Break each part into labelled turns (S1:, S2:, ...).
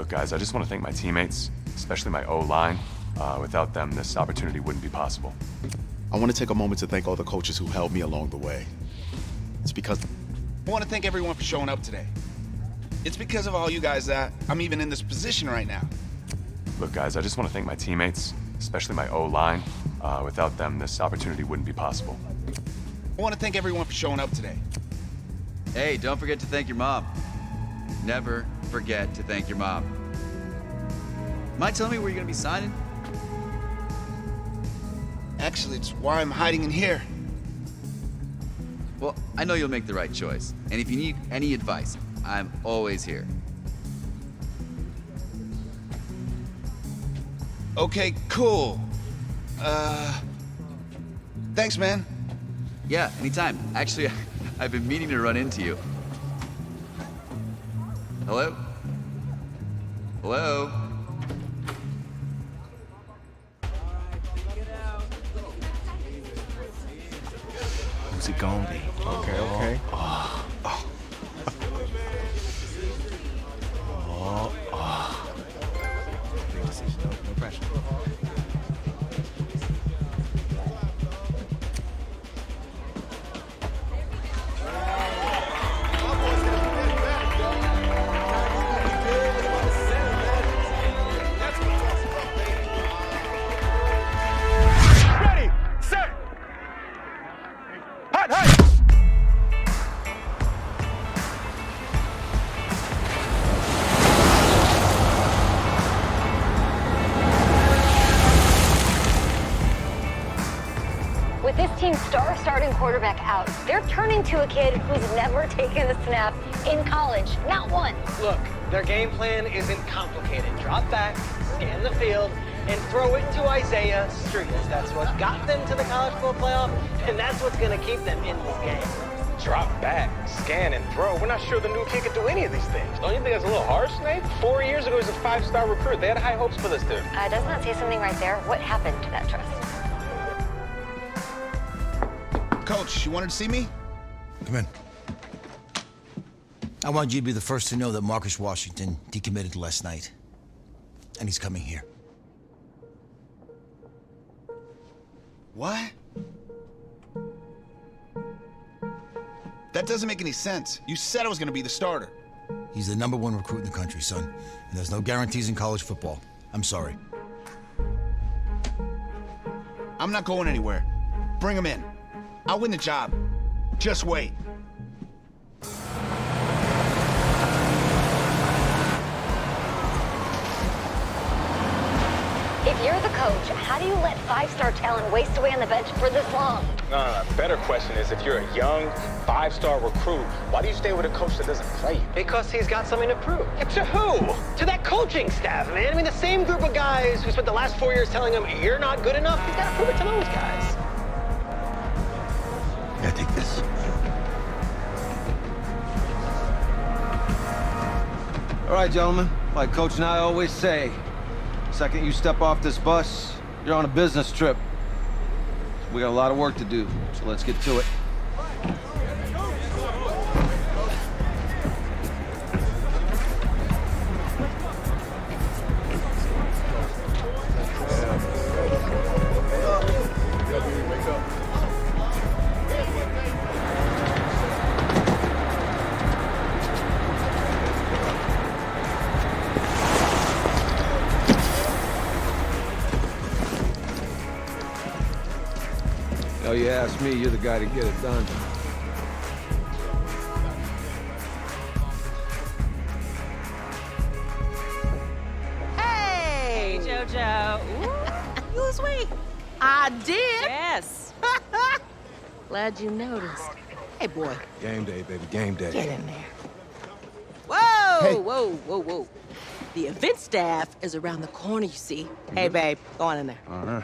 S1: Look, guys, I just want to thank my teammates, especially my O-line. Without them, this opportunity wouldn't be possible.
S2: I want to take a moment to thank all the coaches who held me along the way. It's because...
S3: I want to thank everyone for showing up today. It's because of all you guys that I'm even in this position right now.
S1: Look, guys, I just want to thank my teammates, especially my O-line. Without them, this opportunity wouldn't be possible.
S3: I want to thank everyone for showing up today.
S4: Hey, don't forget to thank your mom. Never forget to thank your mom. Mind telling me where you're gonna be signing?
S3: Actually, it's why I'm hiding in here.
S4: Well, I know you'll make the right choice. And if you need any advice, I'm always here.
S3: Okay, cool. Thanks, man.
S4: Yeah, anytime. Actually, I've been meaning to run into you. Hello? Hello?
S2: Who's it gonna be? Okay.
S5: Big decision, no pressure.
S6: With this team's starting quarterback out, they're turning to a kid who's never taken a snap in college. Not one.
S7: Look, their game plan isn't complicated. Drop back, scan the field, and throw it to Isaiah Street. That's what got them to the college football playoff, and that's what's going to keep them in this game.
S8: Drop back, scan, and throw. We're not sure the new kid can do any of these things. Don't you think that's a little harsh, Nate? 4 years ago, he was a 5-star recruit. They had high hopes for this dude.
S6: Doesn't that say something right there? What happened to that trust?
S3: Coach, you wanted to see me?
S9: Come in. I want you to be the first to know that Marcus Washington decommitted last night. And he's coming here.
S3: What? That doesn't make any sense. You said I was going to be the starter.
S9: He's the #1 recruit in the country, son. And there's no guarantees in college football. I'm sorry.
S3: I'm not going anywhere. Bring him in. I'll win the job. Just wait.
S6: If you're the coach, how do you let 5-star talent waste away on the bench for this long?
S8: No. Better question is, if you're a young 5-star recruit, why do you stay with a coach that doesn't play you?
S7: Because he's got something to prove.
S8: Yeah, to who?
S7: To that coaching staff, man. I mean, the same group of guys who spent the last 4 years telling him, you're not good enough, he's got to prove it to those guys.
S9: Yeah, take this.
S10: All right, gentlemen, like Coach and I always say, second you step off this bus, you're on a business trip. We got a lot of work to do, so let's get to it. Oh, you ask me, you're the guy to get it done.
S11: Hey, JoJo. Ooh, you was sweet. I did. Yes. Glad you noticed. Hey, boy.
S5: Game day, baby, game day.
S11: Get in there. Whoa,
S10: Hey.
S11: whoa. The event staff is around the corner, you see. Hey, babe, go on in there.
S10: Uh-huh.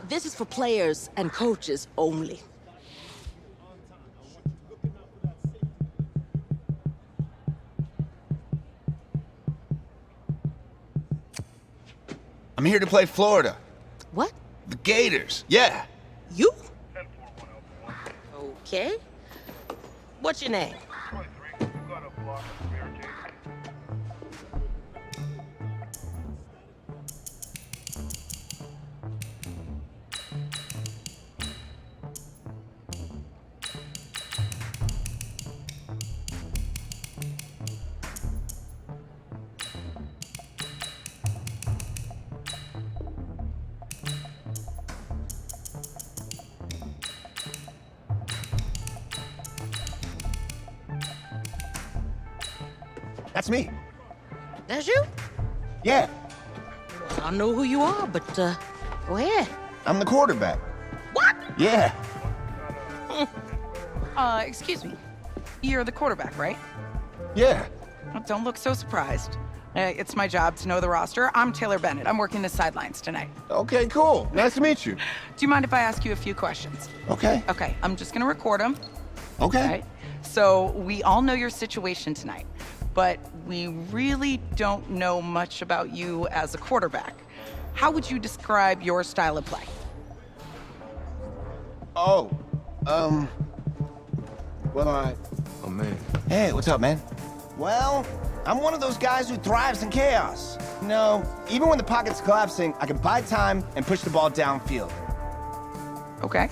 S11: This is for players and coaches only.
S3: I'm here to play Florida.
S11: What?
S3: The Gators. Yeah.
S11: You? Okay. What's your name?
S12: That's me.
S11: That's you?
S12: Yeah,
S11: I don't know who you are, but go ahead.
S12: I'm the quarterback.
S11: What?
S12: Yeah.
S13: Excuse me. You're the quarterback, right?
S12: Yeah.
S13: Well, don't look so surprised. It's my job to know the roster. I'm Taylor Bennett. I'm working the sidelines tonight.
S12: Okay, cool. Nice to meet you.
S13: Do you mind if I ask you a few questions?
S12: Okay.
S13: Okay, I'm just gonna record them.
S12: Okay.
S13: Right? So we all know your situation tonight, but we really don't know much about you as a quarterback. How would you describe your style of play?
S12: Oh, well,
S5: Oh, man.
S12: Hey, what's up, man? Well, I'm one of those guys who thrives in chaos. You know, even when the pocket's collapsing, I can buy time and push the ball downfield.
S13: Okay.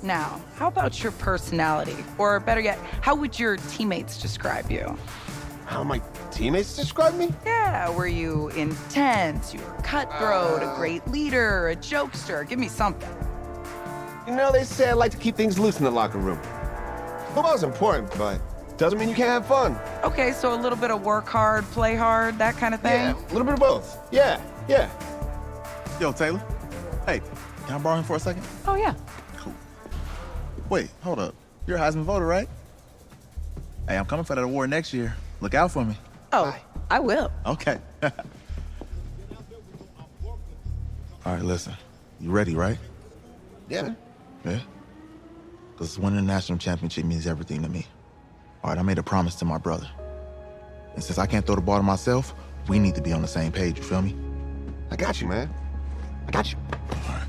S13: Now, how about your personality? Or better yet, how would your teammates describe you?
S12: How my teammates describe me?
S13: Yeah, were you intense? You were cutthroat, a great leader, a jokester? Give me something.
S12: You know, they say I like to keep things loose in the locker room. Football's important, but doesn't mean you can't have fun.
S13: Okay, so a little bit of work hard, play hard, that kind of thing?
S12: Yeah, a little bit of both. Yeah.
S2: Yo, Taylor. Hey, can I borrow him for a second?
S13: Oh, yeah.
S2: Wait, hold up. You're a Heisman voter, right? Hey, I'm coming for that award next year. Look out for me.
S13: Oh, I will.
S2: Okay. All right, listen. You ready, right?
S12: Yeah.
S2: Yeah? Because winning the national championship means everything to me. All right, I made a promise to my brother. And since I can't throw the ball to myself, we need to be on the same page, you feel me?
S12: I got you, man. I got you.
S2: All right.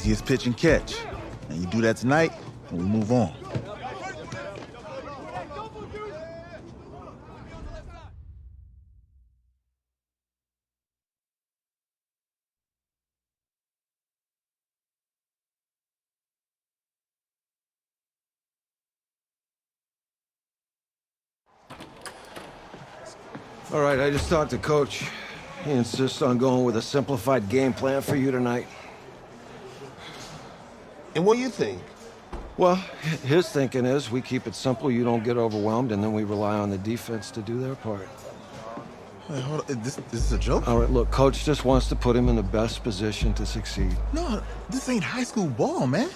S2: Easiest pitch and catch. And you do that tonight, and we move on.
S10: All right, I just talked to Coach. He insists on going with a simplified game plan for you tonight.
S12: And what do you think?
S10: Well, his thinking is we keep it simple, you don't get overwhelmed, and then we rely on the defense to do their part.
S2: Wait, hold on. This is a joke?
S10: All right, look, Coach just wants to put him in the best position to succeed.
S2: No, this ain't high school ball, man.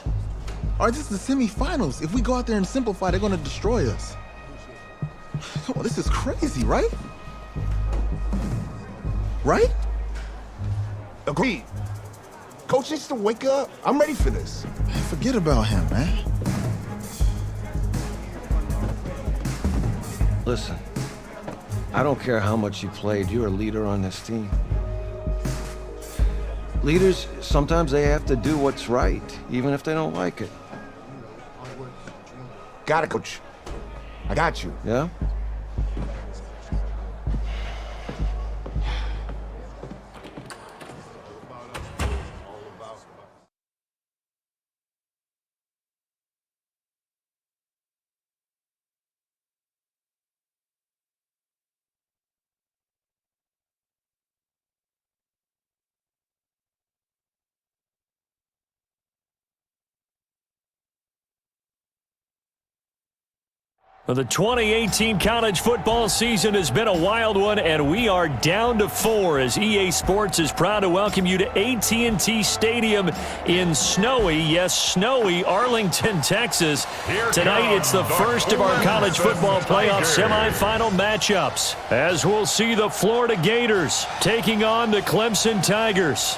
S2: All right, this is the semifinals. If we go out there and simplify, they're gonna destroy us. Come on, this is crazy, right? Right?
S12: Agreed. Coach needs to wake up. I'm ready for this.
S2: Man, forget about him, man.
S10: Listen, I don't care how much you played, you're a leader on this team. Leaders, sometimes they have to do what's right, even if they don't like it.
S12: Got it, Coach. I got you.
S10: Yeah?
S14: Well, the 2018 college football season has been a wild one, and we are down to 4 as EA Sports is proud to welcome you to AT&T Stadium in snowy, yes, snowy Arlington, Texas. Tonight, it's the first of our college football playoff semifinal matchups, as we'll see the Florida Gators taking on the Clemson Tigers.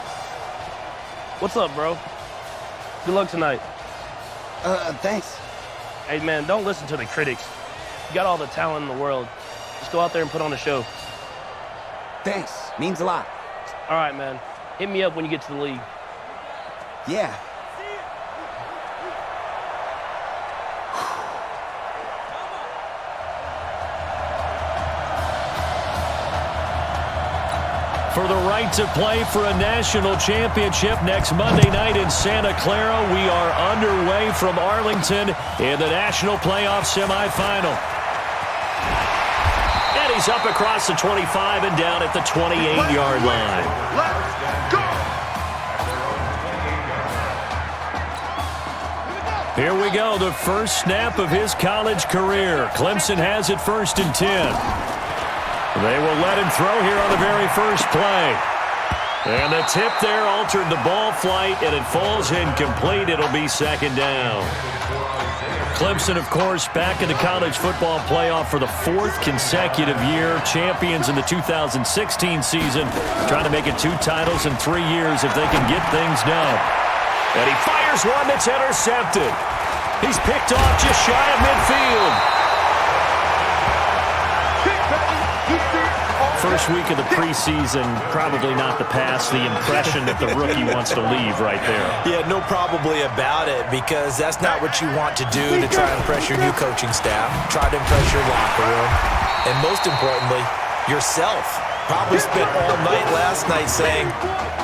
S15: What's up, bro? Good luck tonight.
S12: Thanks.
S15: Hey, man, don't listen to the critics. You got all the talent in the world. Just go out there and put on a show.
S12: Thanks. Means a lot.
S15: All right, man. Hit me up when you get to the league.
S12: Yeah.
S14: For the right to play for a national championship next Monday night in Santa Clara, we are underway from Arlington in the national playoff semifinal. And he's up across the 25 and down at the 28-yard line. Here we go, the first snap of his college career. Clemson has it 1st and 10. They will let him throw here on the very first play. And the tip there altered the ball flight, and it falls incomplete. It'll be 2nd down. Clemson, of course, back in the college football playoff for the 4th consecutive year. Champions in the 2016 season. Trying to make it 2 titles in 3 years if they can get things done. And he fires one that's intercepted. He's picked off just shy of midfield. First week of the preseason, probably not the pass, the impression that the rookie wants to leave right there.
S16: Yeah, no probably about it, because that's not what you want to do to try and impress your new coaching staff. Try to impress your locker room. And most importantly, yourself. Probably spent all night last night saying,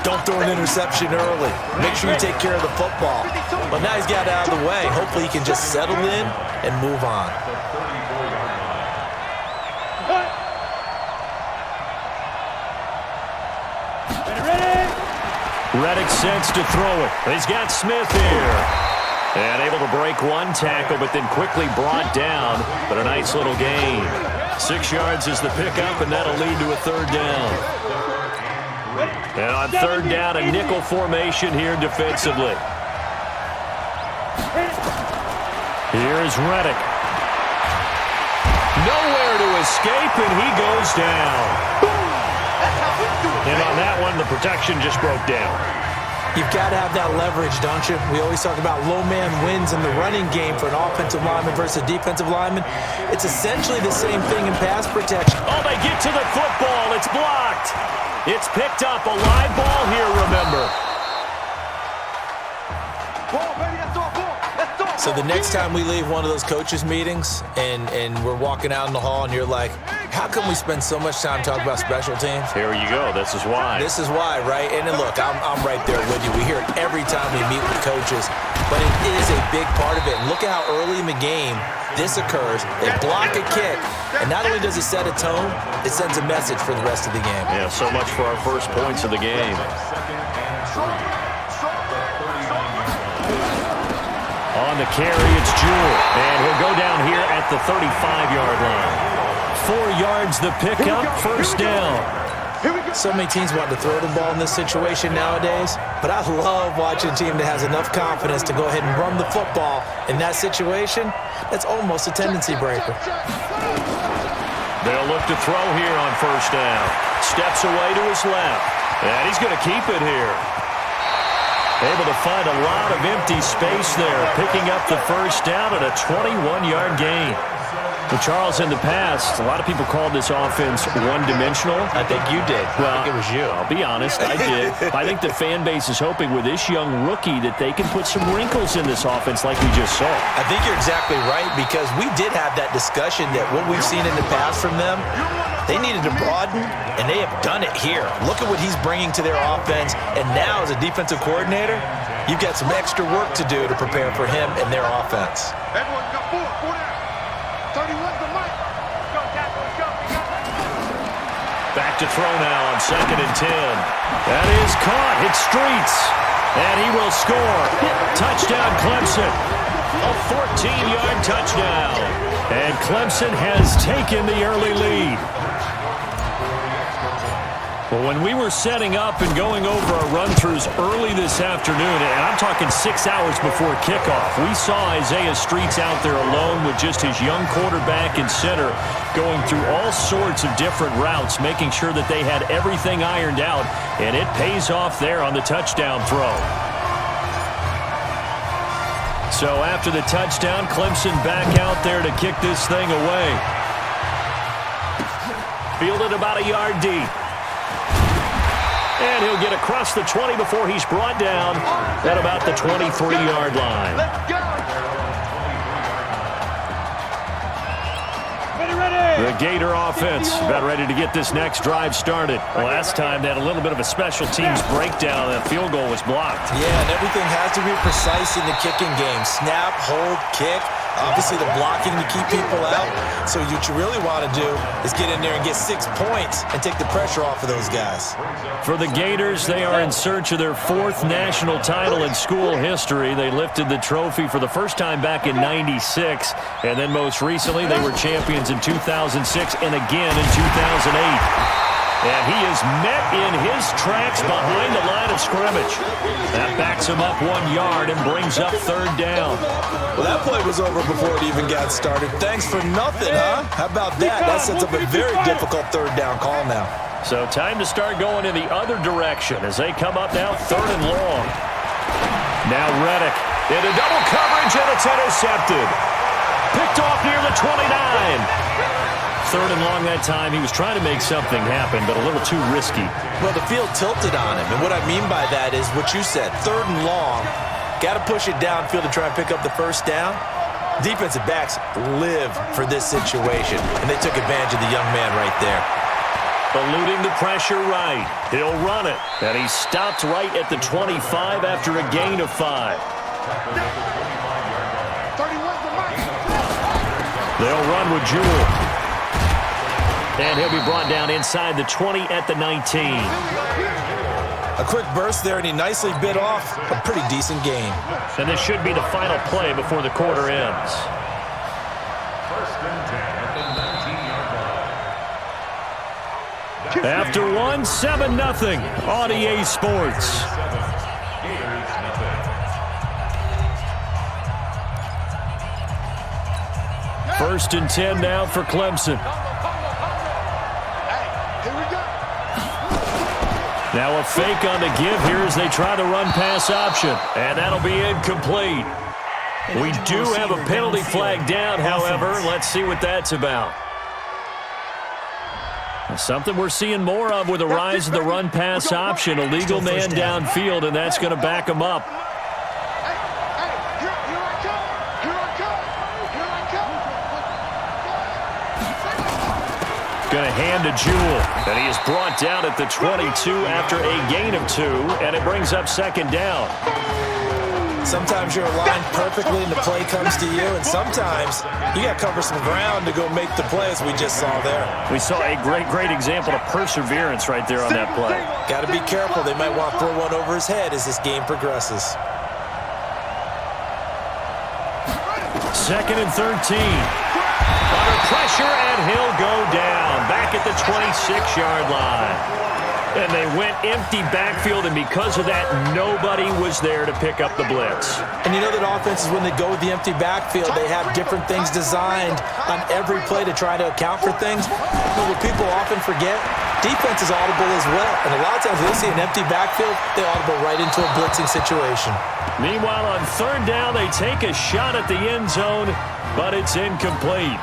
S16: don't throw an interception early. Make sure you take care of the football. But now he's got it out of the way. Hopefully he can just settle in and move on.
S14: Reddick sets to throw it. He's got Smith here. And able to break one tackle, but then quickly brought down. But a nice little gain. 6 yards is the pickup, and that'll lead to a 3rd down. And on 3rd down, a nickel formation here defensively. Here's Reddick. Nowhere to escape, and he goes down. And on that one, the protection just broke down.
S16: You've got to have that leverage, don't you? We always talk about low man wins in the running game for an offensive lineman versus a defensive lineman. It's essentially the same thing in pass protection.
S14: Oh, they get to the football. It's blocked. It's picked up. A live ball here, remember.
S16: So the next time we leave one of those coaches meetings and we're walking out in the hall and you're like, how come we spend so much time talking about special teams?
S14: Here you go. This is why.
S16: This is why, right? And then look, I'm right there with you. We hear it every time we meet with coaches, but it is a big part of it. And look at how early in the game this occurs. They block a kick, and not only does it set a tone, it sends a message for the rest of the game.
S14: Yeah, so much for our first points of the game. On the carry, it's Jewell, and he'll go down here at the 35-yard line. 4 yards the pickup, first down.
S16: So many teams want to throw the ball in this situation nowadays, but I love watching a team that has enough confidence to go ahead and run the football in that situation. That's almost a tendency breaker.
S14: They'll look to throw here on first down. Steps away to his left, and he's going to keep it here. Able to find a lot of empty space there, picking up the first down at a 21-yard gain. Well, Charles, in the past, a lot of people called this offense one-dimensional.
S16: I think you did.
S14: Well,
S16: I think it was you.
S14: I'll be honest, I did. I think the fan base is hoping with this young rookie that they can put some wrinkles in this offense like we just saw.
S16: I think you're exactly right, because we did have that discussion that what we've seen in the past from them, they needed to broaden, and they have done it here. Look at what he's bringing to their offense, and now as a defensive coordinator, you've got some extra work to do to prepare for him and their offense.
S17: Everyone got 4 down. 31's the mic. Go, tackle, let's go.
S14: Back to throw now on 2nd and 10. That is caught. Hits Streets. And he will score. Touchdown, Clemson. A 14-yard touchdown. And Clemson has taken the early lead. Well, when we were setting up and going over our run-throughs early this afternoon, and I'm talking 6 hours before kickoff, we saw Isaiah Streets out there alone with just his young quarterback and center going through all sorts of different routes, making sure that they had everything ironed out, and it pays off there on the touchdown throw. So after the touchdown, Clemson back out there to kick this thing away. Fielded about a yard deep. And he'll get across the 20 before he's brought down at about the 23-yard line. The Gator offense about ready to get this next drive started. Last time they had a little bit of a special teams breakdown. That field goal was blocked.
S16: Yeah, and everything has to be precise in the kicking game. Snap, hold, kick. Obviously, the blocking to keep people out. So what you really want to do is get in there and get 6 points and take the pressure off of those guys.
S14: For the Gators, they are in search of their 4th national title in school history. They lifted the trophy for the first time back in '96, and then most recently they were champions in 2006 and again in 2008. And he is met in his tracks behind the line of scrimmage. That backs him up 1 yard and brings up 3rd down.
S16: Well, that play was over before it even got started. Thanks for nothing, huh? How about that? That sets up a very difficult 3rd down call now.
S14: So time to start going in the other direction as they come up now 3rd and long. Now Reddick into double coverage, and it's intercepted. Picked off near the 29. 3rd and long that time. He was trying to make something happen, but a little too risky.
S16: Well, the field tilted on him, and what I mean by that is what you said. 3rd and long, got to push it downfield to try and pick up the first down. Defensive backs live for this situation, and they took advantage of the young man right there.
S14: Eluding the pressure right. He'll run it, and he stopped right at the 25 after a gain of 5. They'll run with Jewell. And he'll be brought down inside the 20 at the 19.
S16: A quick burst there, and he nicely bit off a pretty decent gain.
S14: And this should be the final play before the quarter ends. After 1, 7-0 on EA Sports. First and 10 now for Clemson. Now a fake on the give here as they try the run-pass option. And that'll be incomplete. We do have a penalty flag down, however. Let's see what that's about. Something we're seeing more of with the rise of the run-pass option. A legal man downfield, and that's going to back him up. going to hand to Jewell. And he is brought down at the 22 after a gain of 2, and it brings up second down.
S16: Sometimes you're aligned perfectly and the play comes to you, and sometimes you got to cover some ground to go make the play, as we just saw there.
S14: We saw a great example of perseverance right there on that play.
S16: Got to be careful. They might want to throw one over his head as this game progresses.
S14: 2nd and 13. Under pressure, and he'll go down. Back at the 26-yard line. And they went empty backfield, and because of that, nobody was there to pick up the blitz.
S16: And you know that offenses, when they go with the empty backfield, they have different things designed on every play to try to account for things. But what people often forget, defense is audible as well. And a lot of times when they see an empty backfield, they audible right into a blitzing situation.
S14: Meanwhile, on 3rd down, they take a shot at the end zone, but it's incomplete.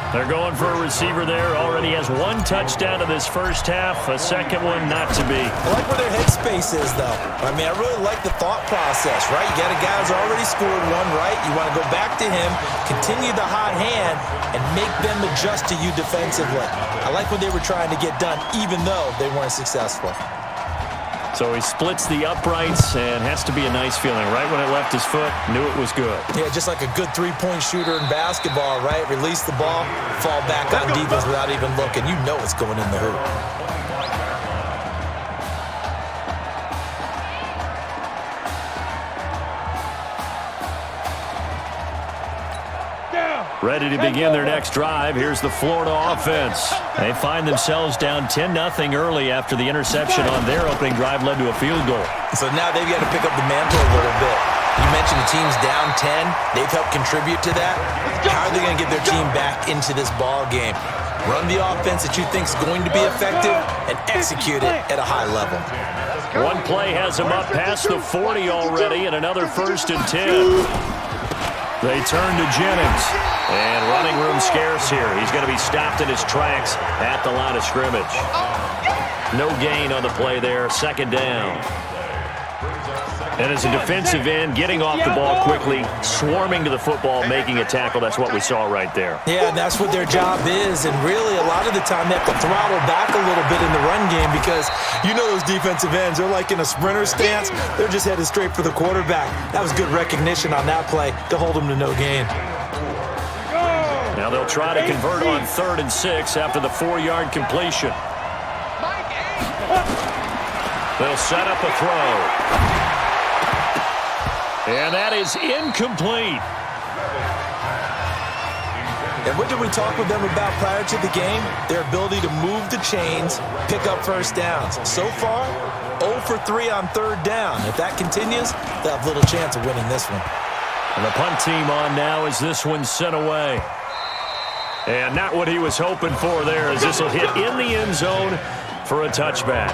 S14: They're going for a receiver there. Already has 1 touchdown in this first half. A second one not to be.
S16: I like where their headspace is, though. I mean, I really like the thought process, right? You got a guy who's already scored 1, right? You want to go back to him, continue the hot hand, and make them adjust to you defensively. I like what they were trying to get done, even though they weren't successful.
S14: So he splits the uprights, and has to be a nice feeling. Right when it left his foot, knew it was good.
S16: Yeah, just like a good three-point shooter in basketball, right? Release the ball, fall back on defense without even looking. You know it's going in the hoop.
S14: Ready to begin their next drive. Here's the Florida offense. They find themselves down 10-0 early after the interception on their opening drive led to a field goal.
S16: So now they've got to pick up the mantle a little bit. You mentioned the team's down 10. They've helped contribute to that. How are they going to get their team back into this ball game? Run the offense that you think is going to be effective and execute it at a high level.
S14: One play has him up past the 40 already, and another 1st and 10. They turn to Jennings, and running room scarce here. He's going to be stopped in his tracks at the line of scrimmage. No gain on the play there, 2nd down. And as a defensive end, getting off the ball quickly, swarming to the football, making a tackle, that's what we saw right there.
S16: Yeah, and that's what their job is, and really a lot of the time they have to throttle back a little bit in the run game because you know those defensive ends, they're like in a sprinter stance, they're just headed straight for the quarterback. That was good recognition on that play to hold them to no gain.
S14: Now they'll try to convert on 3rd and 6 after the 4-yard completion. They'll set up a throw. And that is incomplete.
S16: And what did we talk with them about prior to the game? Their ability to move the chains, pick up 1st downs. So far, 0 for 3 on 3rd down. If that continues, they'll have little chance of winning this one.
S14: And the punt team on now as this one's sent away. And not what he was hoping for there, as this will hit in the end zone for a touchback.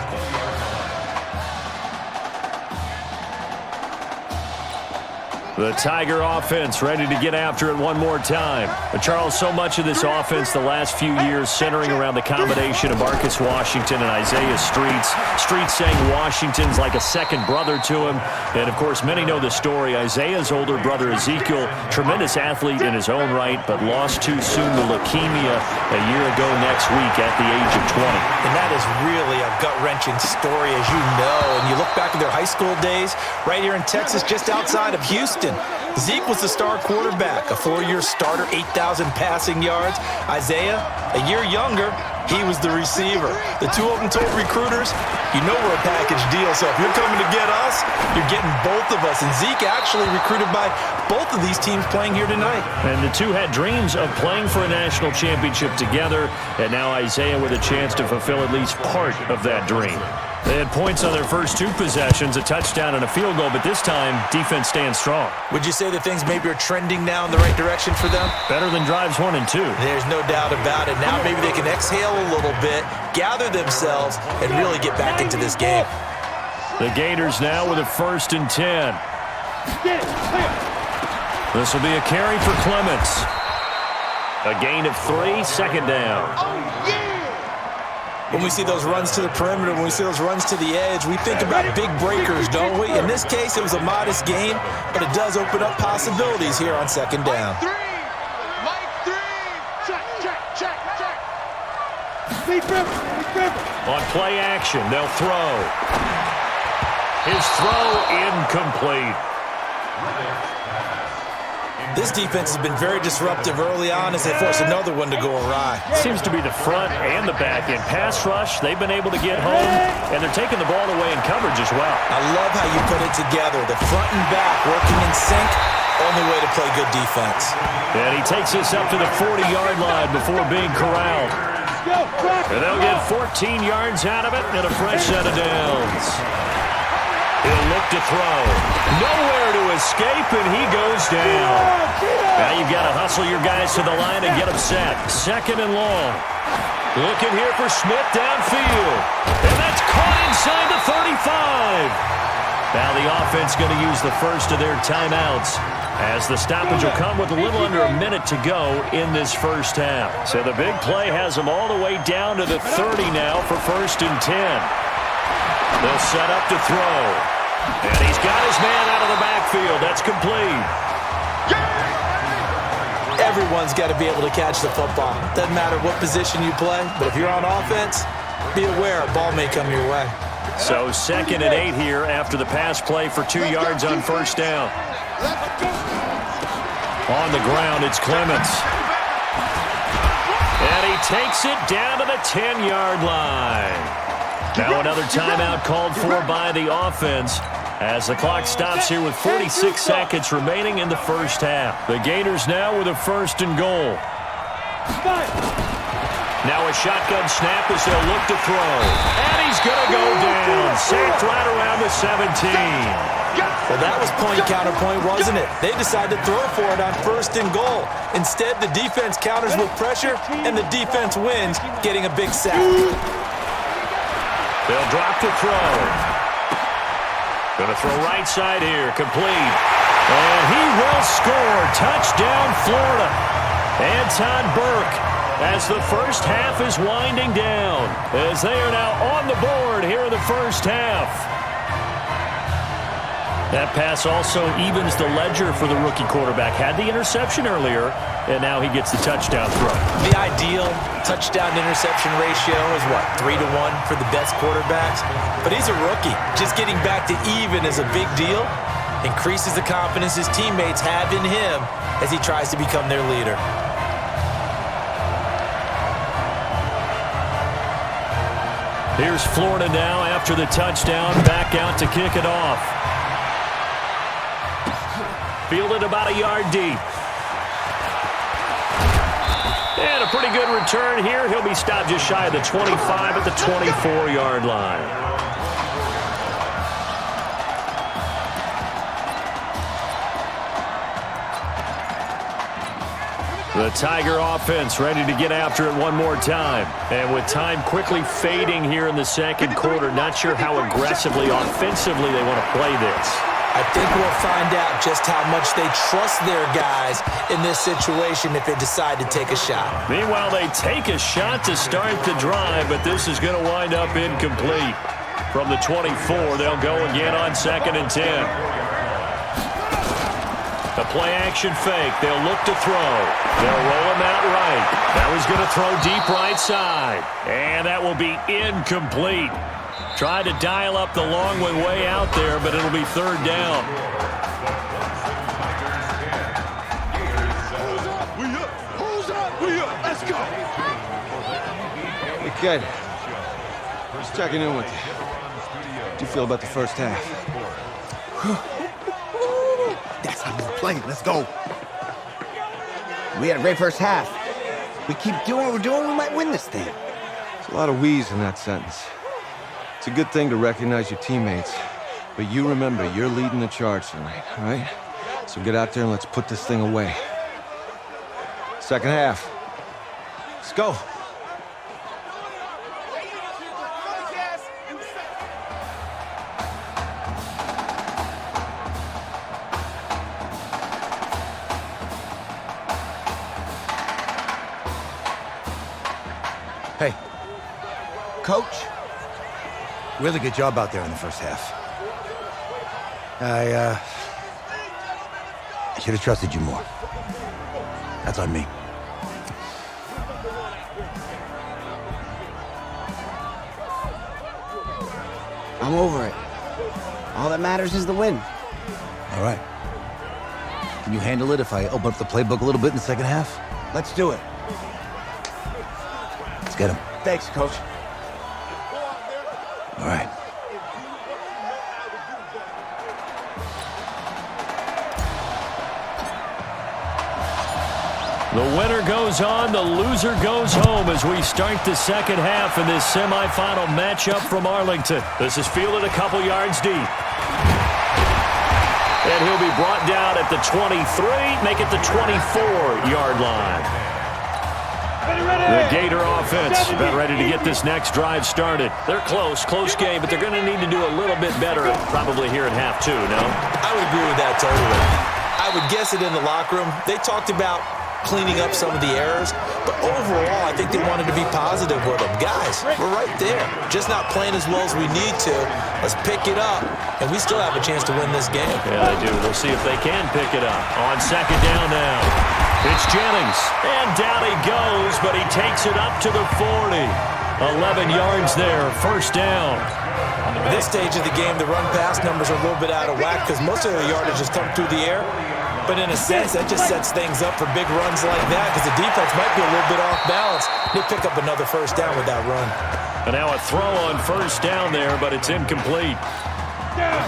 S14: The Tiger offense ready to get after it one more time. But Charles, so much of this offense the last few years centering around the combination of Marcus Washington and Isaiah Streets. Streets saying Washington's like a second brother to him. And, of course, many know the story. Isaiah's older brother, Ezekiel, tremendous athlete in his own right, but lost too soon to leukemia a year ago next week at the age of 20.
S16: And that is really a gut-wrenching story, as you know. And you look back at their high school days, right here in Texas, just outside of Houston. Zeke was the star quarterback, a 4-year starter, 8,000 passing yards. Isaiah, a year younger, he was the receiver. The two of them told recruiters, you know we're a package deal, so if you're coming to get us, you're getting both of us. And Zeke actually recruited by both of these teams playing here tonight.
S14: And the two had dreams of playing for a national championship together, and now Isaiah with a chance to fulfill at least part of that dream. They had points on their first 2 possessions, a touchdown and a field goal, but this time, defense stands strong.
S16: Would you say that things maybe are trending now in the right direction for them?
S14: Better than drives 1 and 2.
S16: There's no doubt about it. Now maybe they can exhale a little bit, gather themselves, and really get back into this game.
S14: The Gators now with a 1st and 10. This will be a carry for Clements. A gain of 3, 2nd down.
S16: When we see those runs to the perimeter, when we see those runs to the edge, we think about big breakers, don't we? In this case, it was a modest gain, but it does open up possibilities here on 2nd down.
S14: On play action, they'll throw. His throw incomplete.
S16: This defense has been very disruptive early on as they force another one to go awry.
S14: Seems to be the front and the back end. Pass rush, they've been able to get home, and they're taking the ball away in coverage as well.
S16: I love how you put it together. The front and back working in sync, only way to play good defense.
S14: And he takes this up to the 40-yard line before being corralled. And they'll get 14 yards out of it and a fresh set of downs. He'll look to throw. Nowhere to escape, and he goes down. Now you've got to hustle your guys to the line and get them set. Second and long. Looking here for Smith downfield. And that's caught inside the 35. Now the offense going to use the first of their timeouts, as the stoppage will come with a little under a minute to go in this first half. So the big play has them all the way down to the 30 now for 1st and 10. They'll set up to throw. And he's got his man out of the backfield. That's complete.
S16: Everyone's got to be able to catch the football. Doesn't matter what position you play, but if you're on offense, be aware a ball may come your way.
S14: So 2nd and 8 here after the pass play for 2 yards on first down. On the ground, it's Clements. And he takes it down to the 10-yard line. Now another timeout called for by the offense as the clock stops here with 46 seconds remaining in the first half. The Gators now with a 1st and goal. Now a shotgun snap as they'll look to throw. And he's going to go down. Sacked right around the 17.
S16: Well, that was point-counterpoint, wasn't it? They decided to throw for it on 1st and goal. Instead, the defense counters with pressure, and the defense wins, getting a big sack.
S14: They'll drop to throw. Going to throw right side here. Complete. And he will score. Touchdown, Florida. Anton Burke, as the first half is winding down, as they are now on the board here in the first half. That pass also evens the ledger for the rookie quarterback. Had the interception earlier, and now he gets the touchdown throw.
S16: The ideal touchdown-interception ratio is, what, 3 to 1 for the best quarterbacks? But he's a rookie. Just getting back to even is a big deal. Increases the confidence his teammates have in him as he tries to become their leader.
S14: Here's Florida now after the touchdown, back out to kick it off. Fielded about a yard deep. And a pretty good return here. He'll be stopped just shy of the 25 at the 24-yard line. The Tiger offense ready to get after it one more time. And with time quickly fading here in the second quarter, not sure how aggressively, offensively they want to play this.
S16: I think we'll find out just how much they trust their guys in this situation if they decide to take a shot.
S14: Meanwhile, they take a shot to start the drive, but this is going to wind up incomplete. From the 24, they'll go again on 2nd and 10. The play-action fake. They'll look to throw. They'll roll him out right. That was going to throw deep right side. And that will be incomplete. Tried to dial up the long way out there, but it'll be 3rd down.
S17: We up. Let's go.
S10: Hey, kid. Just checking in with you. How do you feel about the first half?
S12: That's how we play. Let's go. We had a great first half. We keep doing what we're doing, we might win this thing.
S10: There's a lot of wheeze in that sentence. It's a good thing to recognize your teammates, but you remember you're leading the charge tonight, all right? So get out there and let's put this thing away. Second half. Let's go.
S9: Hey, Coach. Really good job out there in the first half. I should have trusted you more. That's on me.
S18: I'm over it. All that matters is the win.
S9: All right. Can you handle it if I open up the playbook a little bit in the second half?
S12: Let's do it.
S9: Let's get him.
S12: Thanks, Coach.
S9: All right.
S14: The winner goes on, the loser goes home as we start the second half in this semifinal matchup from Arlington. This is fielded a couple yards deep. And he'll be brought down at the 23, make it the 24-yard line. The Gator offense about ready to get this next drive started. They're close game, but they're going to need to do a little bit better probably here at half two, no?
S16: I would agree with that totally. I would guess it in the locker room. They talked about cleaning up some of the errors, but overall, I think they wanted to be positive with them. Guys, we're right there. Just not playing as well as we need to. Let's pick it up, and we still have a chance to win this game.
S14: Yeah, they do. We'll see if they can pick it up. On second down now. It's Jennings, and down he goes, but he takes it up to the 40. 11 yards there, first down.
S16: At this stage of the game, the run-pass numbers are a little bit out of whack because most of the yardage has come through the air. But in a sense, that just sets things up for big runs like that because the defense might be a little bit off balance. They pick up another first down with that run.
S14: And now a throw on first down there, but it's incomplete.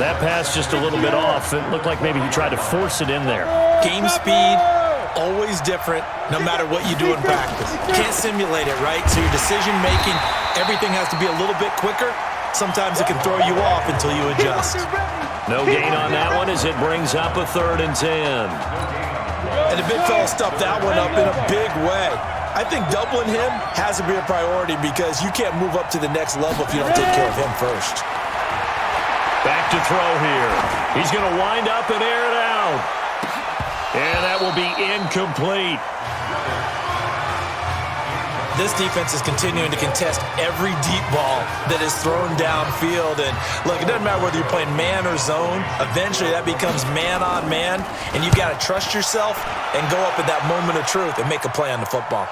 S14: That pass just a little bit off. It looked like maybe he tried to force it in there.
S16: Game speed, always different, no matter what you do in practice. Can't simulate it, right? So your decision-making, everything has to be a little bit quicker. Sometimes it can throw you off until you adjust.
S14: No gain on that one as it brings up a 3rd and 10.
S16: And the big fella stuffed that one up in a big way. I think doubling him has to be a priority because you can't move up to the next level if you don't take care of him first.
S14: Back to throw here. He's going to wind up and air it out. And that will be incomplete.
S16: This defense is continuing to contest every deep ball that is thrown downfield. And look, it doesn't matter whether you're playing man or zone. Eventually, that becomes man on man. And you've got to trust yourself and go up at that moment of truth and make a play on the football.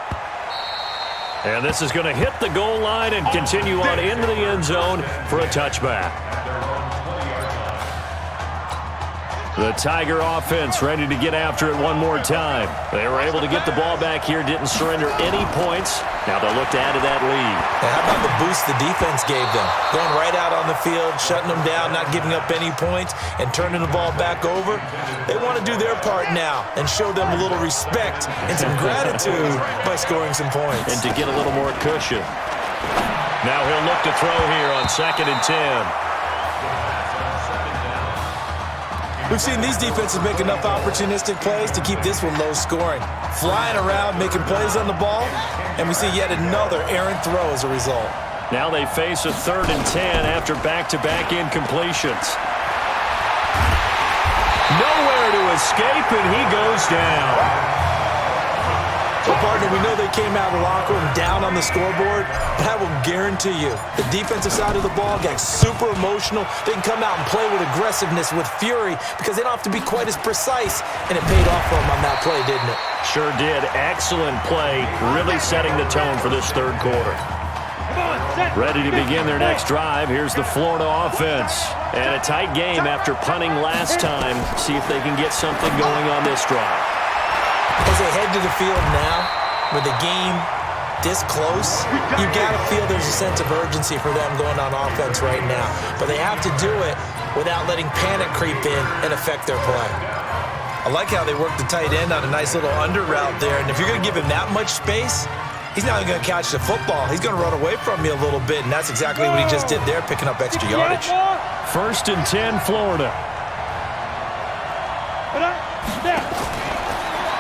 S14: And this is going to hit the goal line and continue on into the end zone for a touchback. The Tiger offense ready to get after it one more time. They were able to get the ball back here, didn't surrender any points. Now they'll look to add to that lead.
S16: And how about the boost the defense gave them? Going right out on the field, shutting them down, not giving up any points, and turning the ball back over. They want to do their part now and show them a little respect and some gratitude by scoring some points.
S14: And to get a little more cushion. Now he'll look to throw here on 2nd and 10.
S16: We've seen these defenses make enough opportunistic plays to keep this one low scoring. Flying around, making plays on the ball, and we see yet another errant throw as a result.
S14: Now they face a 3rd and 10 after back-to-back incompletions. Nowhere to escape, and he goes down.
S16: So, partner, we know they came out of the locker room down on the scoreboard, but I will guarantee you the defensive side of the ball got super emotional. They can come out and play with aggressiveness, with fury, because they don't have to be quite as precise, and it paid off for them on that play, didn't it?
S14: Sure did. Excellent play, really setting the tone for this 3rd quarter. Ready to begin their next drive. Here's the Florida offense. And a tight game after punting last time. See if they can get something going on this drive.
S16: As they head to the field now, with the game this close, you've got to feel there's a sense of urgency for them going on offense right now. But they have to do it without letting panic creep in and affect their play. I like how they work the tight end on a nice little under route there. And if you're going to give him that much space, he's not going to catch the football. He's going to run away from you a little bit, and that's exactly what he just did there, picking up extra yardage.
S14: 1st and 10, Florida.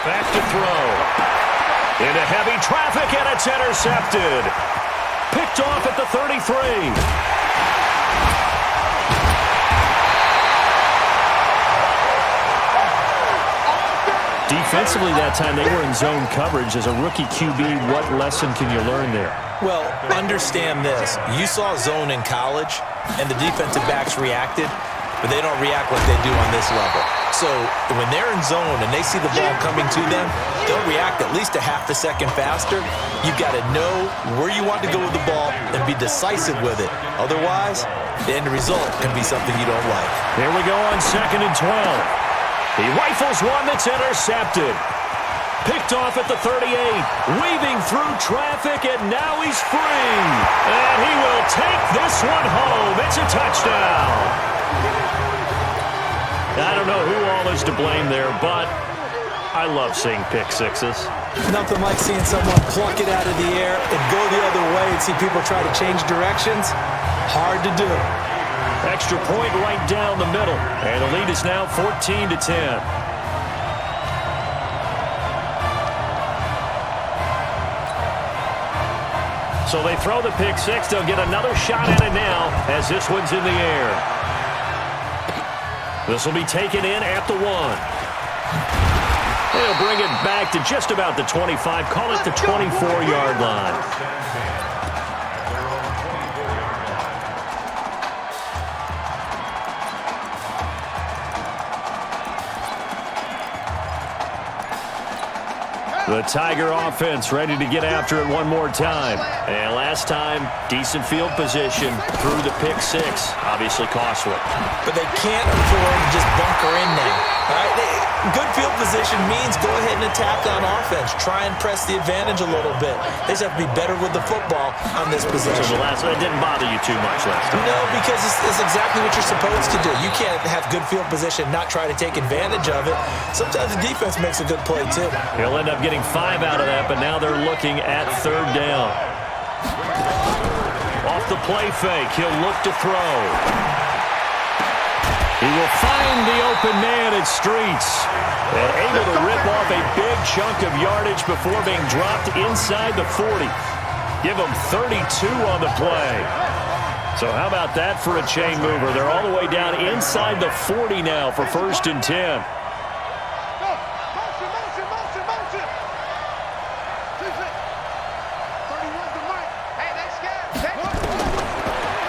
S14: Back to throw. Into heavy traffic, and it's intercepted. Picked off at the 33. Defensively that time, they were in zone coverage. As a rookie QB, what lesson can you learn there?
S16: Well, understand this. You saw zone in college, and the defensive backs reacted. but they don't react like they do on this level. So when they're in zone and they see the ball coming to them, they'll react at least a half a second faster. You've got to know where you want to go with the ball and be decisive with it. Otherwise, the end result can be something you don't like.
S14: Here we go on 2nd and 12. He rifles one that's intercepted. Picked off at the 38, weaving through traffic, and now he's free. And he will take this one home. It's a touchdown. I don't know who all is to blame there, but I love seeing pick sixes.
S16: Nothing like seeing someone pluck it out of the air and go the other way and see people try to change directions. Hard to do.
S14: Extra point right down the middle, and the lead is now 14-10. So they throw the pick six. They'll get another shot at it now as this one's in the air. This will be taken in at the 1. They'll bring it back to just about the 25. Call it the 24-yard line. The Tiger offense ready to get after it one more time. And last time, decent field position through the pick six. Obviously costly.
S16: But they can't afford to just bunker in now. All right? Good field position means go ahead and attack on offense. Try and press the advantage a little bit. They just have to be better with the football on this possession.
S14: So that didn't bother you too much last time?
S16: No, because it's exactly what you're supposed to do. You can't have good field position, not try to take advantage of it. Sometimes the defense makes a good play, too.
S14: He'll end up getting 5 out of that, but now they're looking at 3rd down. Off the play fake, he'll look to throw. He will find the open man at Streets and able to rip off a big chunk of yardage before being dropped inside the 40. Give him 32 on the play. So how about that for a chain mover? They're all the way down inside the 40 now for 1st and 10.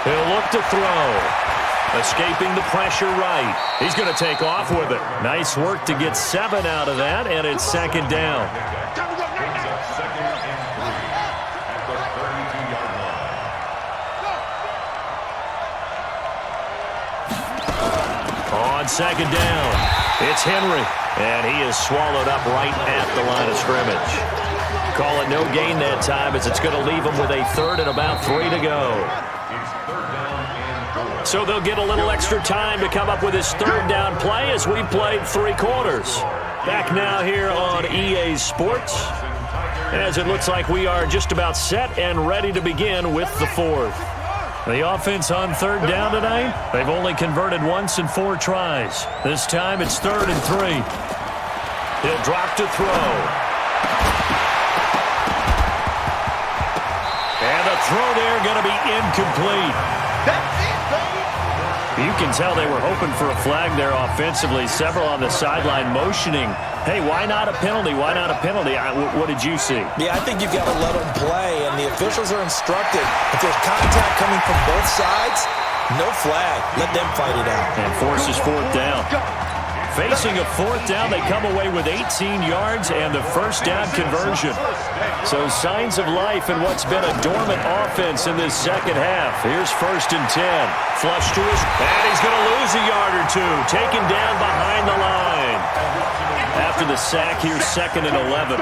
S14: He'll look to throw. Escaping the pressure right. He's going to take off with it. Nice work to get 7 out of that, and it's 2nd down. On 2nd down, it's Henry, and he is swallowed up right at the line of scrimmage. Call it no gain that time as it's going to leave him with a 3rd and about 3 to go. So they'll get a little extra time to come up with his 3rd down play as we played 3 quarters. Back now here on EA Sports, as it looks like we are just about set and ready to begin with the 4th. The offense on 3rd down tonight, they've only converted once in 4 tries. This time it's 3rd and 3. He'll drop to throw. And the throw there going to be incomplete. You can tell they were hoping for a flag there offensively. Several on the sideline motioning, hey, why not a penalty? Why not a penalty? What did you see?
S16: Yeah, I think you've got to let them play, and the officials are instructed. If there's contact coming from both sides, no flag. Let them fight it out.
S14: And forces 4th down. Facing a 4th down, they come away with 18 yards and the 1st down conversion. So signs of life in what's been a dormant offense in this 2nd half. Here's 1st and 10. Flush to his, and he's going to lose a yard or 2. Taken down behind the line. After the sack, here's 2nd and 11.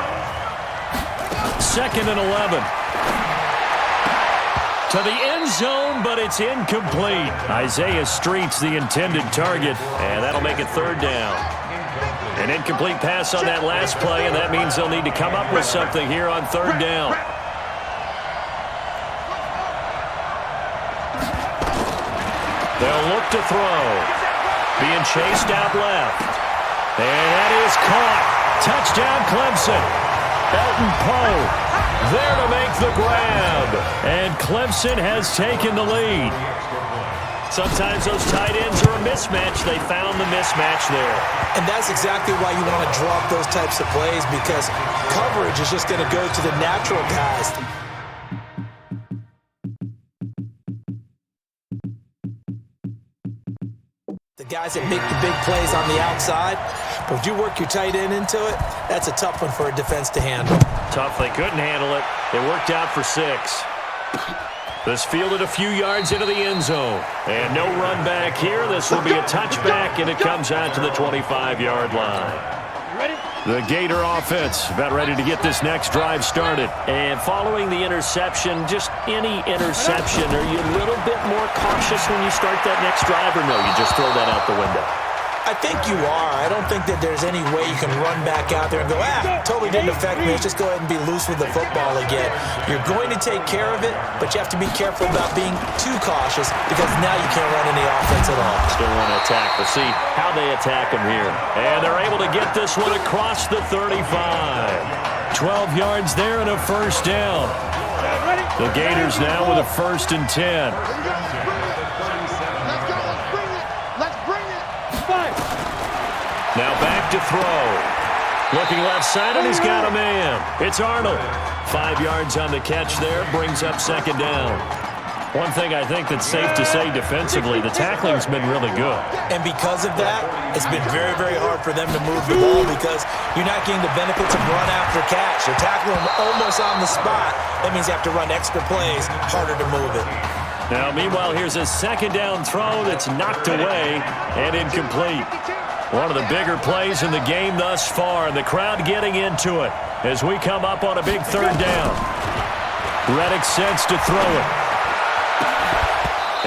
S14: 2nd and 11. To the end zone, but it's incomplete. Isaiah Streets, the intended target, and that'll make it 3rd down. An incomplete pass on that last play, and that means they'll need to come up with something here on 3rd down. They'll look to throw. Being chased out left. And that is caught. Touchdown, Clemson. Elton Poe there to make the grab. And Clemson has taken the lead. Sometimes those tight ends are a mismatch. They found the mismatch there.
S16: And that's exactly why you want to drop those types of plays, because coverage is just going to go to the natural guys. The guys that make the big plays on the outside, but if you work your tight end into it, that's a tough one for a defense to handle.
S14: Tough, they couldn't handle it. It worked out for 6. This fielded a few yards into the end zone. And no run back here. This will be a touchback, and it comes out to the 25-yard line. The Gator offense about ready to get this next drive started. And following the interception, just any interception, are you a little bit more cautious when you start that next drive, or no, you just throw that out the window?
S16: I think you are. I don't think that there's any way you can run back out there and go, totally didn't affect me. Let's just go ahead and be loose with the football again. You're going to take care of it, but you have to be careful about being too cautious because now you can't run any offense at all.
S14: Still want to attack. We'll see how they attack them here. And they're able to get this one across the 35. 12 yards there and a first down. The Gators now with a 1st and 10. Now back to throw. Looking left side, and he's got a man. It's Arnold. 5 yards on the catch there, brings up 2nd down. One thing I think that's safe to say defensively, the tackling's been really good.
S16: And because of that, it's been very, very hard for them to move the ball because you're not getting the benefits of run after catch. You're tackling them almost on the spot. That means you have to run extra plays, harder to move it.
S14: Now, meanwhile, here's a 2nd down throw that's knocked away and incomplete. One of the bigger plays in the game thus far, and the crowd getting into it as we come up on a big 3rd down. Reddick sets to throw it.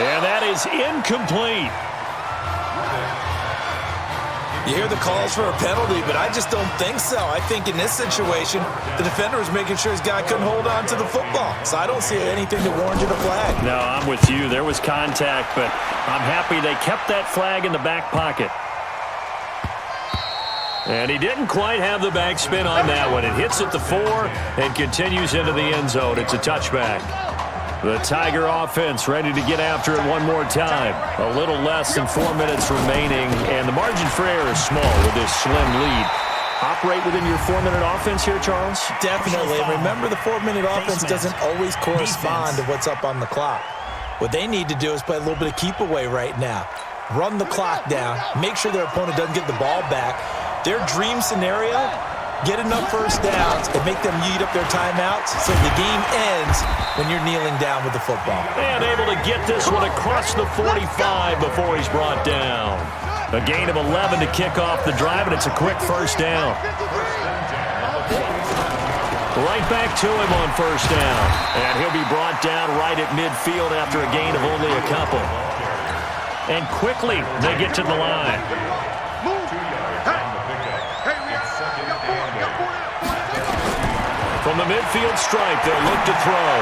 S14: And that is incomplete.
S16: You hear the calls for a penalty, but I just don't think so. I think in this situation, the defender was making sure his guy couldn't hold on to the football. So I don't see anything that warranted a flag.
S14: No, I'm with you. There was contact, but I'm happy they kept that flag in the back pocket. And he didn't quite have the backspin on that one. It hits at the 4 and continues into the end zone. It's a touchback. The Tiger offense ready to get after it one more time. A little less than 4 minutes remaining, and the margin for error is small with this slim lead. Operate within your 4-minute offense here, Charles?
S16: Definitely. And remember, the 4-minute offense doesn't always correspond to what's up on the clock. What they need to do is play a little bit of keep away right now. Run the clock down. Make sure their opponent doesn't get the ball back. Their dream scenario, get enough first downs and make them eat up their timeouts so the game ends when you're kneeling down with the football.
S14: And able to get this one across the 45 before he's brought down. A gain of 11 to kick off the drive, and it's a quick first down. Right back to him on first down. And he'll be brought down right at midfield after a gain of only a couple. And quickly, they get to the line. From the midfield stripe, they'll look to throw.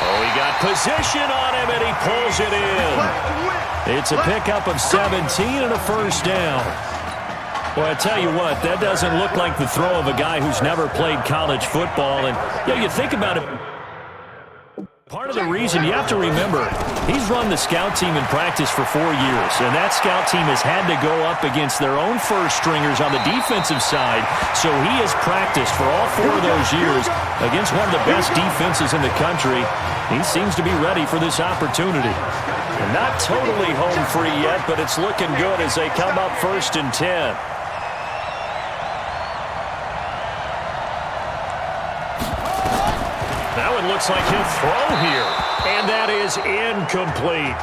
S14: Oh, he got position on him, and he pulls it in. It's a pickup of 17 and a first down. Well, I tell you what, that doesn't look like the throw of a guy who's never played college football. And, you think about it, part of the reason you have to remember, he's run the scout team in practice for 4 years, and that scout team has had to go up against their own first stringers on the defensive side, so he has practiced for all 4 of those years against one of the best defenses in the country. He seems to be ready for this opportunity. And not totally home free yet, but it's looking good as they come up 1st and 10. Now it looks like he'll throw here, and that is incomplete.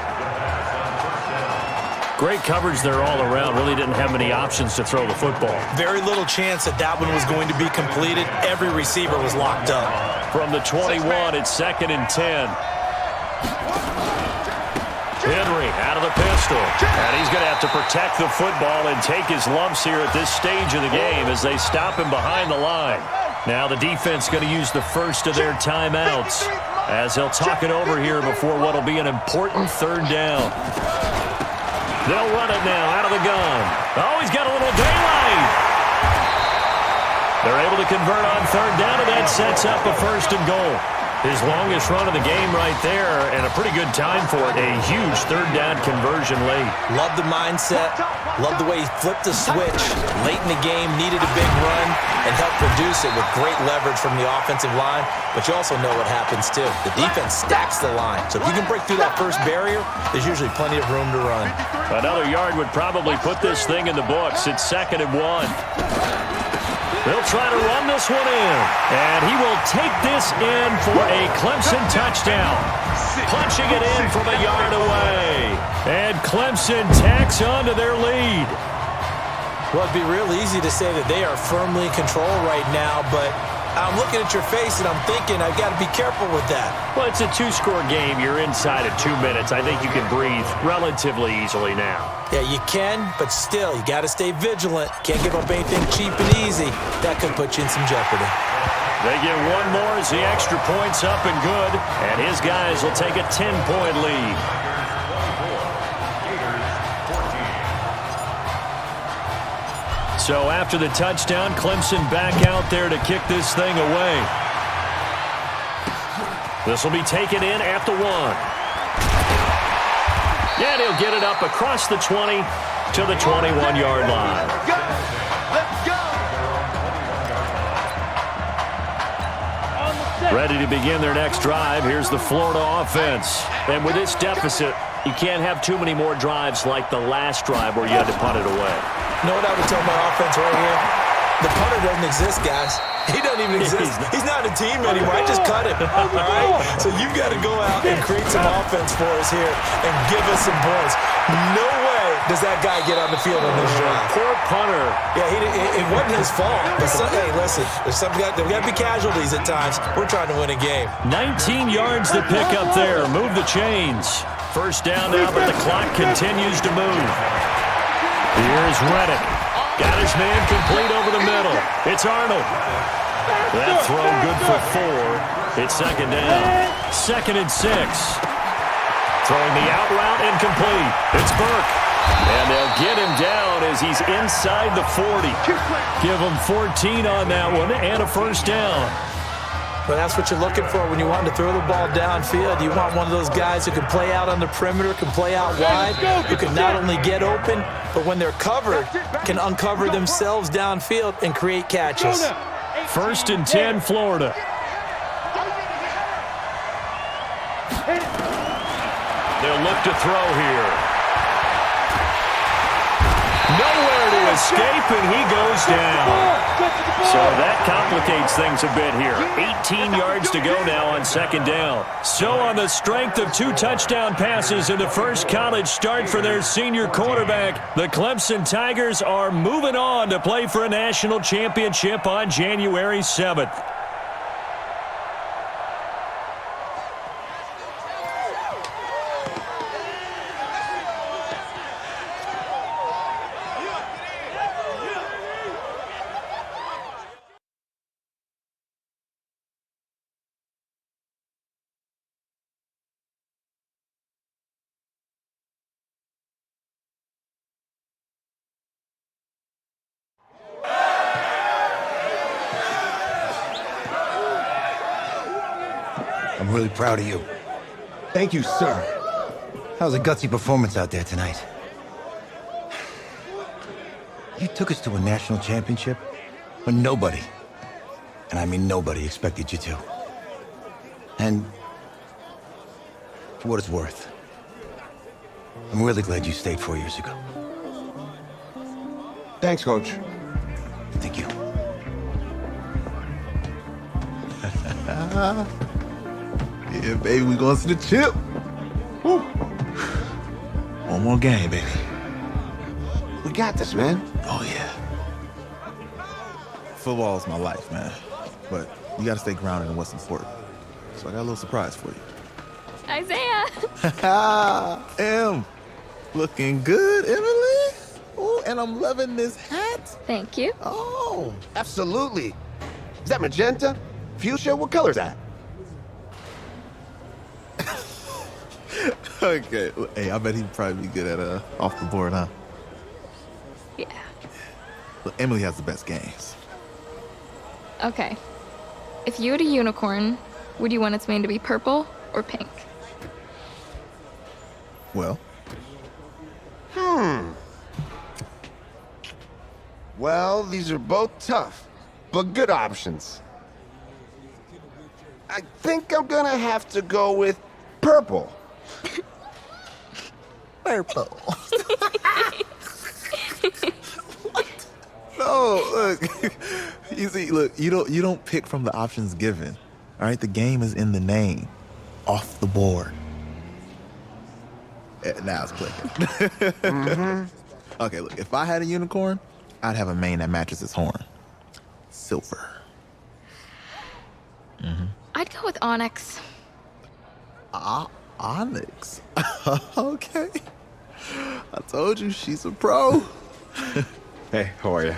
S14: Great coverage there all around. Really didn't have many options to throw the football.
S16: Very little chance that that one was going to be completed. Every receiver was locked up.
S14: From the 21, it's 2nd and 10. Henry out of the pistol. And he's going to have to protect the football and take his lumps here at this stage of the game as they stop him behind the line. Now the defense going to use the first of their timeouts as they'll talk it over here before what will be an important 3rd down. They'll run it now out of the gun. Oh, he's got a little daylight. They're able to convert on 3rd down, and that sets up a 1st and goal. His longest run of the game right there, and a pretty good time for it. A huge third down conversion late.
S16: Love the mindset. Love the way he flipped the switch. Late in the game, needed a big run, and helped produce it with great leverage from the offensive line. But you also know what happens, too. The defense stacks the line. So if you can break through that first barrier, there's usually plenty of room to run.
S14: Another yard would probably put this thing in the books. It's 2nd and 1. They'll try to run this one in, and he will take this in for a Clemson touchdown. Punching it in from a yard away, and Clemson tacks on to their lead.
S16: Well, it'd be real easy to say that they are firmly in control right now, but I'm looking at your face and I'm thinking I've got to be careful with that.
S14: Well, it's a 2-score game. You're inside of 2 minutes. I think you can breathe relatively easily now.
S16: Yeah, you can, but still, you got to stay vigilant. Can't give up anything cheap and easy. That could put you in some jeopardy.
S14: They get one more as the extra point's up and good, and his guys will take a 10-point lead. So after the touchdown, Clemson back out there to kick this thing away. This will be taken in at the 1. And he'll get it up across the 20 to the 21-yard line. Ready to begin their next drive. Here's the Florida offense. And with this deficit, you can't have too many more drives like the last drive where you had to punt it away.
S16: You know what I would tell my offense right here? The punter doesn't exist, guys. He doesn't even exist. He's not a team anymore. I just cut him. All right? So you've got to go out and create some offense for us here and give us some points. No way does that guy get on the field on this drive.
S14: Poor punter.
S16: Yeah, it wasn't his fault. But hey, listen, there's there got to be casualties at times. We're trying to win a game.
S14: 19 yards to pick up there. Move the chains. First down now, but the clock continues to move. Here's Reddick. Got his man complete over the middle. It's Arnold. That throw good for 4. It's 2nd down. 2nd and 6. Throwing the out route incomplete. It's Burke. And they'll get him down as he's inside the 40. Give him 14 on that one and a first down.
S16: But that's what you're looking for when you want to throw the ball downfield. You want one of those guys who can play out on the perimeter, can play out wide, who can not only get open, but when they're covered, can uncover themselves downfield and create catches.
S14: 1st and 10, Florida. They'll look to throw here. Nowhere to escape, and he goes down. So that complicates things a bit here. 18 yards to go now on 2nd down. So on the strength of 2 touchdown passes in the first college start for their senior quarterback, the Clemson Tigers are moving on to play for a national championship on January 7th.
S9: I'm really proud of you.
S18: Thank you, sir.
S9: That was a gutsy performance out there tonight. You took us to a national championship when nobody, and I mean nobody, expected you to. And for what it's worth, I'm really glad you stayed 4 years ago.
S18: Thanks, Coach.
S9: Thank you.
S2: Yeah, baby, we going to the chip. Woo. One more game, baby.
S18: We got this, man.
S2: Oh, yeah. Football is my life, man. But you got to stay grounded in what's important. So I got a little surprise for you.
S6: Isaiah!
S2: Em, looking good, Emily. Oh, and I'm loving this hat.
S6: Thank you.
S18: Oh, absolutely. Is that magenta? Fuchsia? What color is that?
S2: Okay. Hey, I bet he'd probably be good at off the board, huh?
S6: Yeah.
S2: Look, Emily has the best games.
S6: Okay. If you had a unicorn
S19: Would you want its mane to be purple or pink?
S2: Well,
S18: Well, these are both tough, but good options. I think I'm gonna have to go with purple.
S2: Purple. No, look. You see, look, you don't pick from the options given. All right, the game is in the name. Off the board. Now it's clicking. Okay, look, if I had a unicorn, I'd have a mane that matches its horn. Silver.
S19: I'd go with onyx.
S2: Onyx. Okay. I told you she's a pro.
S20: Hey, how are you?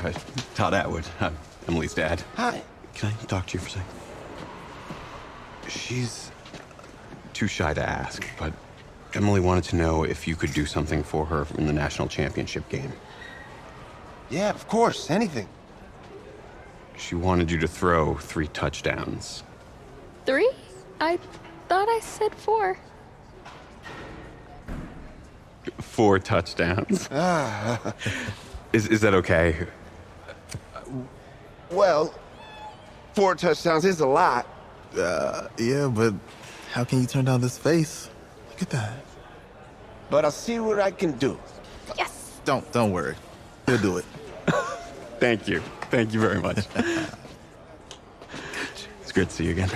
S20: Todd Atwood. I'm Emily's dad.
S18: Hi.
S20: Can I talk to you for a second? She's too shy to ask, but Emily wanted to know if you could do something for her in the national championship game.
S18: Yeah, of course, anything.
S20: She wanted you to throw 3 touchdowns.
S19: 3? I thought I said 4.
S20: 4 touchdowns. Is that okay?
S18: Well, 4 touchdowns is a lot.
S2: Yeah, but how can you turn down this face? Look at that.
S18: But I'll see what I can do.
S19: Yes.
S2: Don't worry. He'll do it.
S20: Thank you. Thank you very much. It's great to see you again.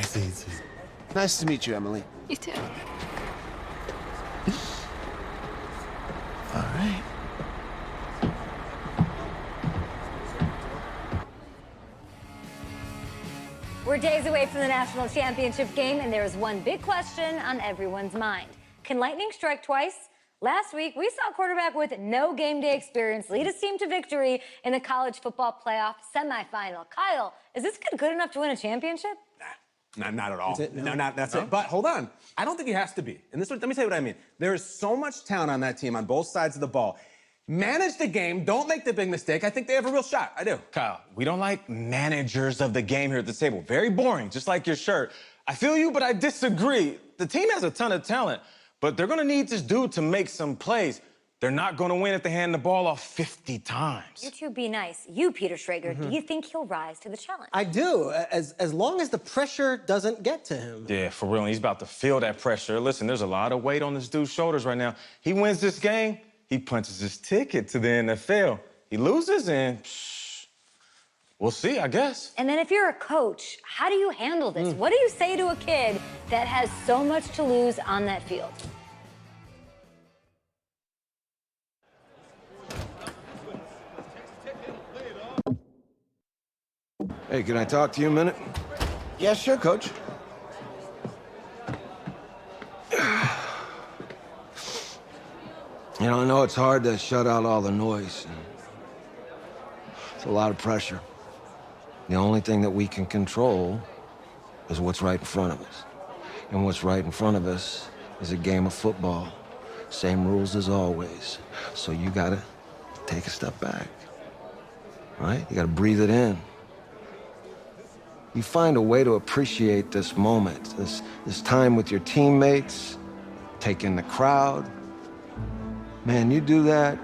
S18: Nice to meet you, Emily.
S19: You too.
S2: All right.
S6: We're days away from the national championship game, and there is one big question on everyone's mind. Can lightning strike twice? Last week, we saw a quarterback with no game day experience lead his team to victory in the college football playoff semifinal. Kyle, is this kid good enough to win a championship?
S5: Not at all.
S21: That's it?
S5: No, that's it. But hold on. I don't think he has to be. And let me tell you what I mean. There is so much talent on that team on both sides of the ball. Manage the game. Don't make the big mistake. I think they have a real shot. I do.
S8: Kyle, we don't like managers of the game here at the table. Very boring, just like your shirt. I feel you, but I disagree. The team has a ton of talent, but they're gonna need this dude to make some plays. They're not gonna win if they hand the ball off 50 times.
S6: You two be nice. You, Peter Schrager, do you think he'll rise to the challenge?
S7: I do, as long as the pressure doesn't get to him.
S8: Yeah, for real, and he's about to feel that pressure. Listen, there's a lot of weight on this dude's shoulders right now. He wins this game, he punches his ticket to the NFL. He loses, and we'll see, I guess.
S6: And then if you're a coach, how do you handle this? What do you say to a kid that has so much to lose on that field?
S10: Hey, can I talk to you a minute?
S18: Yeah, sure, Coach.
S10: You know, I know it's hard to shut out all the noise. It's a lot of pressure. The only thing that we can control is what's right in front of us. And what's right in front of us is a game of football. Same rules as always. So you gotta take a step back. Right? You gotta breathe it in. You find a way to appreciate this moment, this time with your teammates, take in the crowd. Man, you do that,